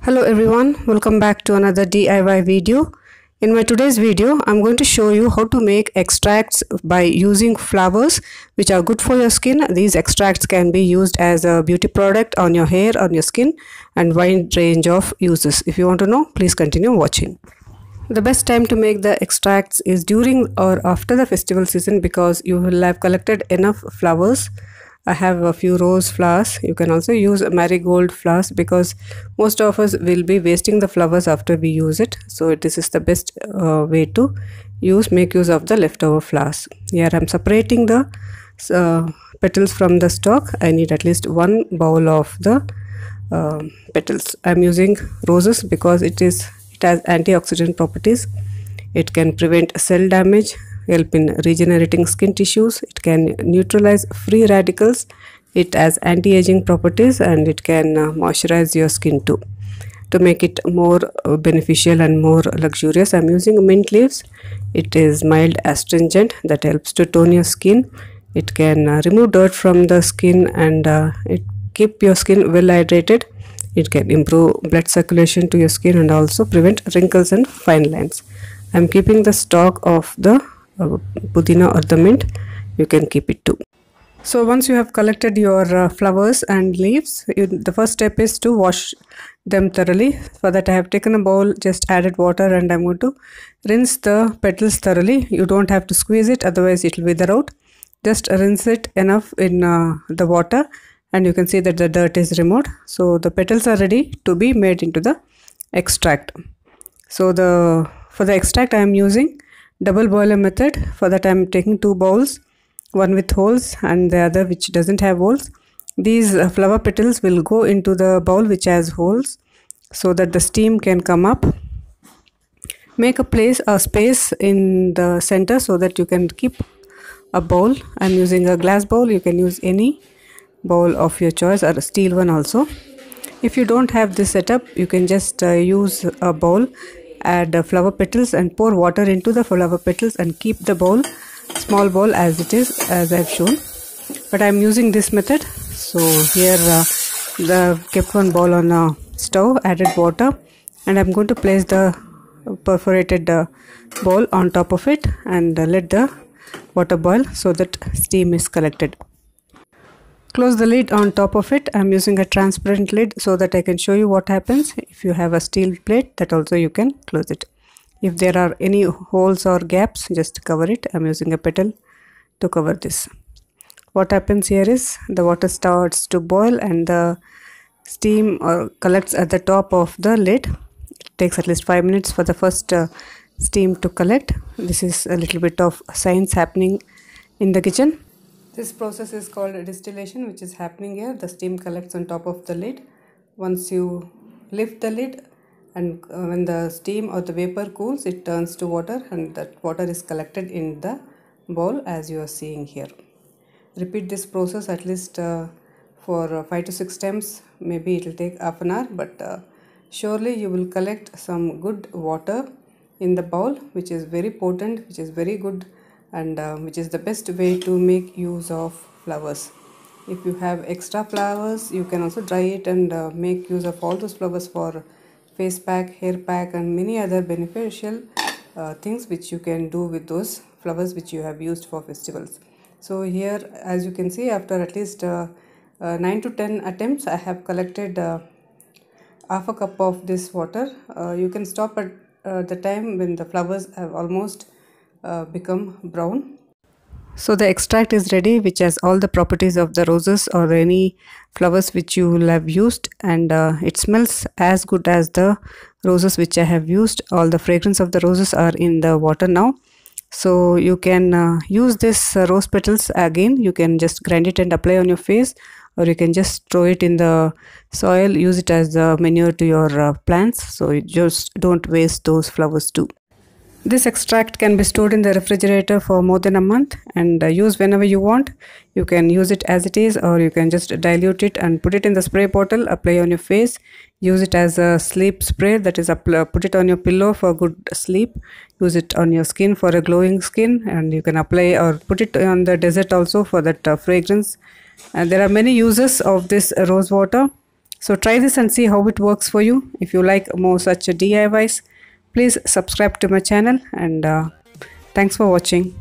Hello everyone, welcome back to another DIY video. In my today's video, I'm going to show you how to make extracts by using flowers which are good for your skin. These extracts can be used as a beauty product on your hair, on your skin, and wide range of uses. If you want to know, please continue watching. The best time to make the extracts is during or after the festival season because you will have collected enough flowers. I have a few rose flowers. You can also use marigold flowers because most of us will be wasting the flowers after we use it. So this is the best way to make use of the leftover flowers. Here I am separating the petals from the stalk. I need at least one bowl of the petals. I am using roses because it has antioxidant properties. It can prevent cell damage, help in regenerating skin tissues. It can neutralize free radicals. It has anti-aging properties and it can moisturize your skin too. To make it more beneficial and more luxurious, I'm using mint leaves. It is mild astringent that helps to tone your skin. It can remove dirt from the skin and it keep your skin well hydrated. It can improve blood circulation to your skin and also prevent wrinkles and fine lines. I'm keeping the stalk of the pudina or the mint. You can keep it too. So once you have collected your flowers and leaves, the first step is to wash them thoroughly. For that I have taken a bowl, just added water, and I'm going to rinse the petals thoroughly. You don't have to squeeze it, otherwise it will wither out. Just rinse it enough in the water and you can see that the dirt is removed. So the petals are ready to be made into the extract. So for the extract I am using double boiler method. For that I am taking two bowls, one with holes and the other which doesn't have holes. These flower petals will go into the bowl which has holes so that the steam can come up. Make a space in the center so that you can keep a bowl. I am using a glass bowl. You can use any bowl of your choice or a steel one also. If you don't have this setup, you can just use a bowl, add flower petals and pour water into the flower petals and keep the bowl, small bowl as it is, as I've shown. But I'm using this method. So here kept one bowl on a stove, added water, and I'm going to place the perforated bowl on top of it and let the water boil so that steam is collected. Close the lid on top of it. I'm using a transparent lid so that I can show you what happens. If you have a steel plate, that also you can close it. If there are any holes or gaps, just cover it. I'm using a petal to cover this. What happens here is the water starts to boil and the steam collects at the top of the lid. It takes at least 5 minutes for the first steam to collect. This is a little bit of science happening in the kitchen. This process is called distillation, which is happening here. The steam collects on top of the lid. Once you lift the lid and when the steam or the vapor cools, it turns to water and that water is collected in the bowl as you are seeing here. Repeat this process at least for 5 to 6 times. Maybe it will take half an hour, but surely you will collect some good water in the bowl, which is very potent, which is very good, and which is the best way to make use of flowers. If you have extra flowers, you can also dry it and make use of all those flowers for face pack, hair pack, and many other beneficial things which you can do with those flowers which you have used for festivals. So here, as you can see, after at least 9 to 10 attempts, I have collected half a cup of this water. You can stop at the time when the flowers have almost become brown. So the extract is ready, which has all the properties of the roses or any flowers which you will have used, and it smells as good as the roses which I have used. All the fragrance of the roses are in the water now. So you can use this rose petals again. You can just grind it and apply on your face, or you can just throw it in the soil, use it as the manure to your plants. So you just don't waste those flowers too. This extract can be stored in the refrigerator for more than a month and use whenever you want. You can use it as it is, or you can just dilute it and put it in the spray bottle, apply on your face. Use it as a sleep spray, that is, put it on your pillow for good sleep. Use it on your skin for a glowing skin, and you can apply or put it on the desert also for that fragrance. And there are many uses of this rose water. So try this and see how it works for you. If you like more such DIYs, please subscribe to my channel, and thanks for watching.